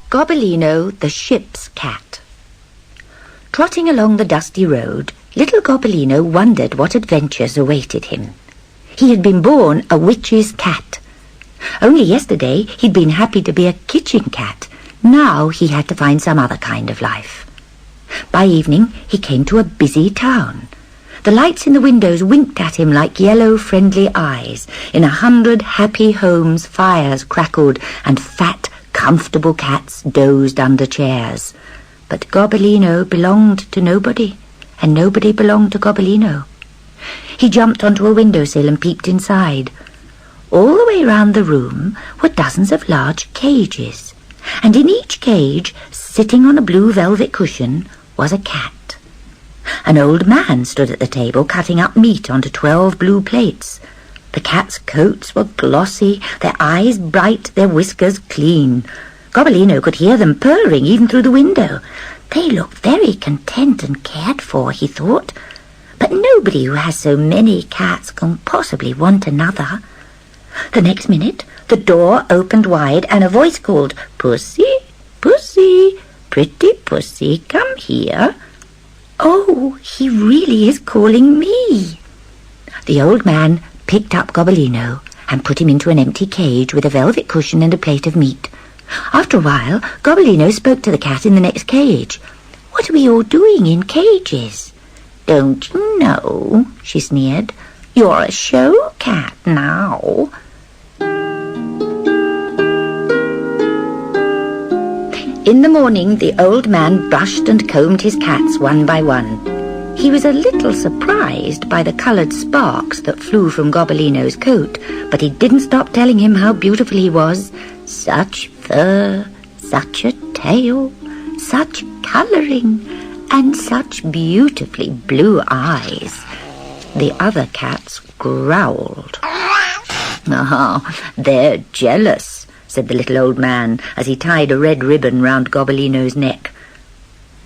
Gobbolino, the ship's cat. Trotting along the dusty road, little Gobbolino wondered what adventures awaited him. He had been born a witch's cat. Only yesterday he'd been happy to be a kitchen cat. Now he had to find some other kind of life. By evening he came to a busy town. The lights in the windows winked at him like yellow friendly eyes. In 100 happy homes fires crackled and fat comfortable cats dozed under chairs. But Gobbolino belonged to nobody, and nobody belonged to Gobbolino. He jumped onto a windowsill and peeped inside. All the way round the room were dozens of large cages, and in each cage, sitting on a blue velvet cushion, was a cat. An old man stood at the table cutting up meat onto 12 blue plates. The cats' coats were glossy, their eyes bright, their whiskers clean. Gobbolino could hear them purring even through the window. They looked very content and cared for, he thought. But nobody who has so many cats can possibly want another. The next minute, the door opened wide and a voice called, "Pussy, Pussy, pretty Pussy, come here." Oh, he really is calling me. The old man picked up Gobbolino and put him into an empty cage with a velvet cushion and a plate of meat. After a while, Gobbolino spoke to the cat in the next cage. "What are we all doing in cages?" "Don't you know?" she sneered. "You're a show cat now." In the morning, the old man brushed and combed his cats one by one. He was a little surprised by the coloured sparks that flew from Gobbolino's coat, but he didn't stop telling him how beautiful he was. Such fur, such a tail, such colouring, and such beautifully blue eyes. The other cats growled. "Ah, they're jealous," said the little old man as he tied a red ribbon round Gobbolino's neck.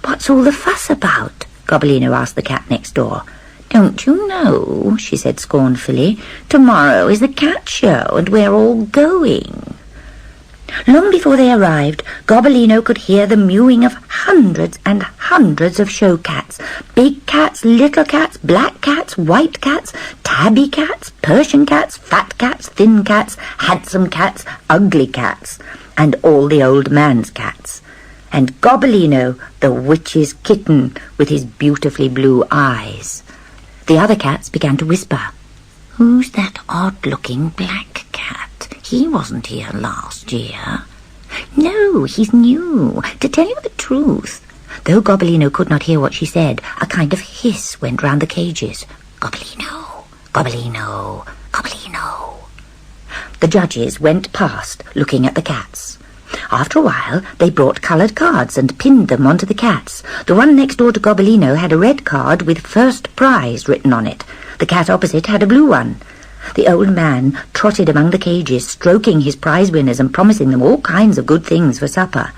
"What's all the fuss about?" Gobbolino asked the cat next door. "Don't you know?" she said scornfully. "Tomorrow is the cat show and we're all going." Long before they arrived, Gobbolino could hear the mewing of hundreds and hundreds of show cats. Big cats, little cats, black cats, white cats, tabby cats, Persian cats, fat cats, thin cats, handsome cats, ugly cats, and all the old man's cats. And Gobbolino, the witch's kitten, with his beautifully blue eyes. The other cats began to whisper. "Who's that odd-looking black cat? He wasn't here last year." "No, he's new. To tell you the truth." Though Gobbolino could not hear what she said, a kind of hiss went round the cages. "Gobbolino, Gobbolino, Gobbolino." The judges went past, looking at the cats. After a while, they brought coloured cards and pinned them onto the cats. The one next door to Gobbolino had a red card with "First Prize" written on it. The cat opposite had a blue one. The old man trotted among the cages, stroking his prize winners and promising them all kinds of good things for supper.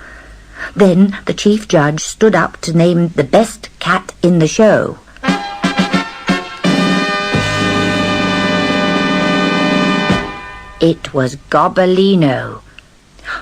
Then the chief judge stood up to name the best cat in the show. It was Gobbolino.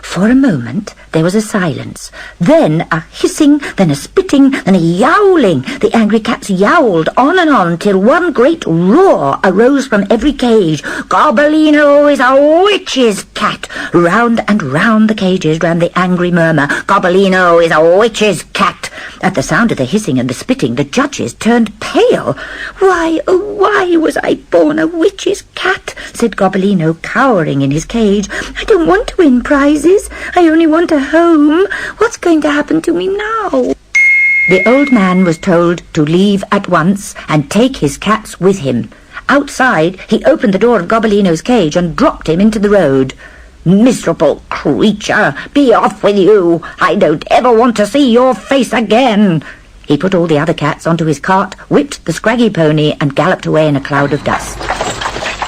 For a moment there was a silence, then a hissing, then a spitting, then a yowling. The angry cats yowled on and on till one great roar arose from every cage. "Gobbolino is a witch's cat!" Round and round the cages ran the angry murmur. "Gobbolino is a witch's cat!" At the sound of the hissing and the spitting, the judges turned pale. "Why, oh why was I born a witch's cat?" said Gobbolino, cowering in his cage. "I don't want to win prizes. I only want a home. What's going to happen to me now?" The old man was told to leave at once and take his cats with him. Outside, he opened the door of Gobbolino's cage and dropped him into the road. "Miserable creature, be off with you. I don't ever want to see your face again." He put all the other cats onto his cart, whipped the scraggy pony, and galloped away in a cloud of dust.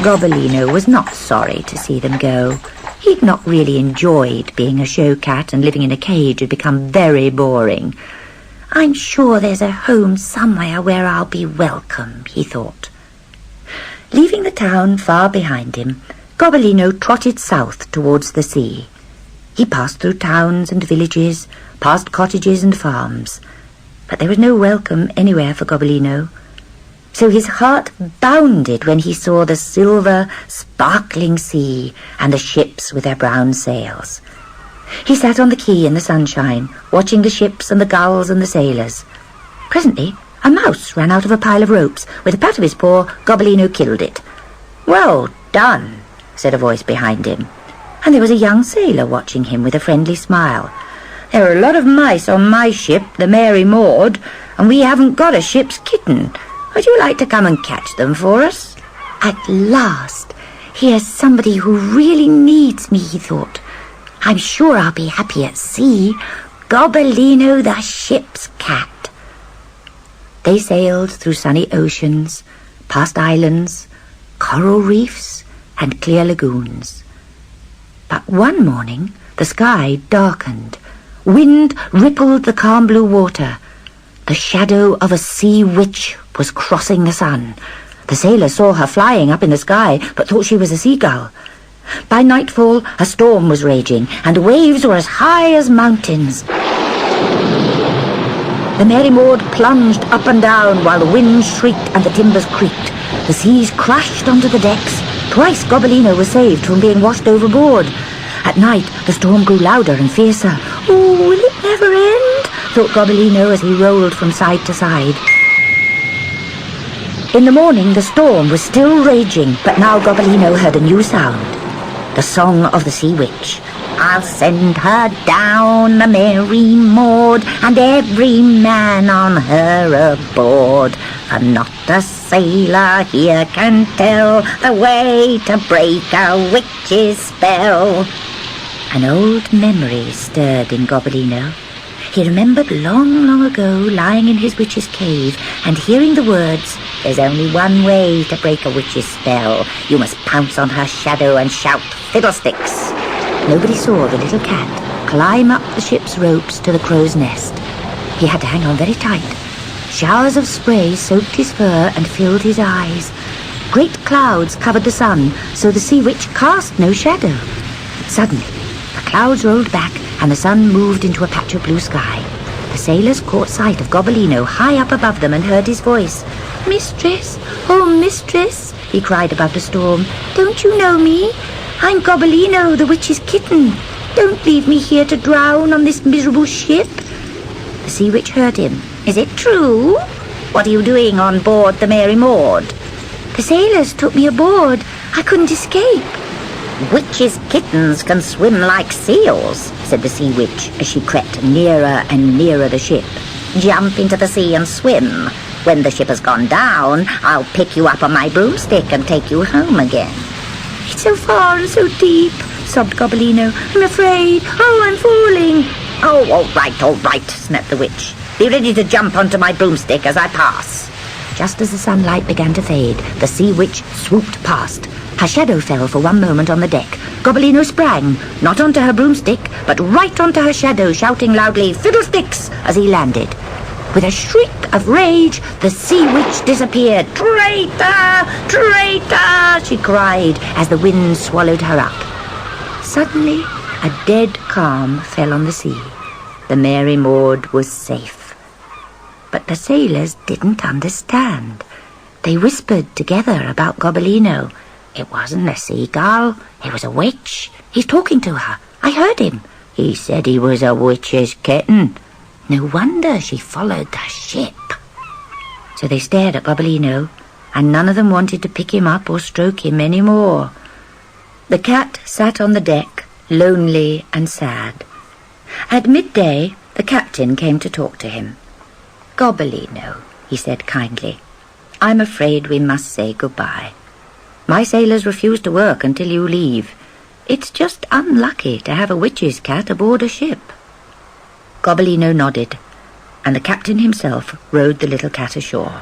Gobbolino was not sorry to see them go. He'd not really enjoyed being a show cat, and living in a cage had become very boring. "I'm sure there's a home somewhere where I'll be welcome," he thought. Leaving the town far behind him, Gobbolino trotted south towards the sea. He passed through towns and villages, past cottages and farms, but there was no welcome anywhere for Gobbolino. So his heart bounded when he saw the silver, sparkling sea and the ships with their brown sails. He sat on the quay in the sunshine, watching the ships and the gulls and the sailors. Presently, a mouse ran out of a pile of ropes. With a pat of his paw, Gobbolino killed it. "Well done," said a voice behind him, and there was a young sailor watching him with a friendly smile. "There are a lot of mice on my ship, the Mary Maud, and we haven't got a ship's kitten. Would you like to come and catch them for us?" At last, here's somebody who really needs me, he thought. I'm sure I'll be happy at sea. Gobbolino the ship's cat. They sailed through sunny oceans, past islands, coral reefs, and clear lagoons. But one morning, the sky darkened. Wind rippled the calm blue water. The shadow of a sea witch was crossing the sun. The sailor saw her flying up in the sky, but thought she was a seagull. By nightfall, a storm was raging, and the waves were as high as mountains. The Mary Maud plunged up and down while the wind shrieked and the timbers creaked. The seas crashed onto the decks. Twice Gobbolino was saved from being washed overboard. At night, the storm grew louder and fiercer. "Oh, will it never end?" thought Gobbolino as he rolled from side to side. In the morning, the storm was still raging, but now Gobbolino heard a new sound. The song of the sea witch. "I'll send her down the Mary Maud, and every man on her aboard. For not a sailor here can tell the way to break a witch's spell." An old memory stirred in Gobbolino. He remembered long, long ago lying in his witch's cave and hearing the words, "There's only one way to break a witch's spell. You must pounce on her shadow and shout, 'Fiddlesticks!'" Nobody saw the little cat climb up the ship's ropes to the crow's nest. He had to hang on very tight. Showers of spray soaked his fur and filled his eyes. Great clouds covered the sun, so the sea witch cast no shadow. Suddenly, the clouds rolled back and the sun moved into a patch of blue sky. The sailors caught sight of Gobbolino high up above them and heard his voice. "Mistress, oh mistress," he cried above the storm, "don't you know me? I'm Gobbolino, the witch's kitten. Don't leave me here to drown on this miserable ship." The sea witch heard him. "Is it true? What are you doing on board the Mary Maud?" "The sailors took me aboard. I couldn't escape." "Witches' kittens can swim like seals," said the sea witch as she crept nearer and nearer the ship. "Jump into the sea and swim. When the ship has gone down, I'll pick you up on my broomstick and take you home again." "It's so far and so deep," sobbed Gobbolino. "I'm afraid. Oh, I'm falling." "Oh, all right, snapped the witch. "Be ready to jump onto my broomstick as I pass." Just as the sunlight began to fade, the sea witch swooped past. Her shadow fell for one moment on the deck. Gobbolino sprang, not onto her broomstick, but right onto her shadow, shouting loudly, "Fiddlesticks!" as he landed. With a shriek of rage, the sea witch disappeared. "Traitor! Traitor!" she cried as the wind swallowed her up. Suddenly, a dead calm fell on the sea. The Mary Maud was safe. But the sailors didn't understand. They whispered together about Gobbolino. "It wasn't a seagull, it was a witch. He's talking to her. I heard him. He said he was a witch's kitten. No wonder she followed the ship." So they stared at Gobbolino, and none of them wanted to pick him up or stroke him any more. The cat sat on the deck, lonely and sad. At midday, the captain came to talk to him. "Gobbolino," he said kindly, "I'm afraid we must say goodbye. My sailors refuse to work until you leave. It's just unlucky to have a witch's cat aboard a ship." Gobbolino nodded, and the captain himself rowed the little cat ashore.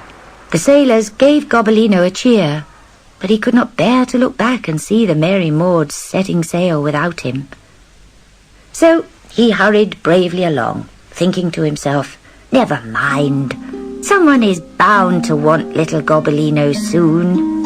The sailors gave Gobbolino a cheer, but he could not bear to look back and see the Mary Maud setting sail without him. So he hurried bravely along, thinking to himself, "Never mind. Someone is bound to want little Gobbolino soon."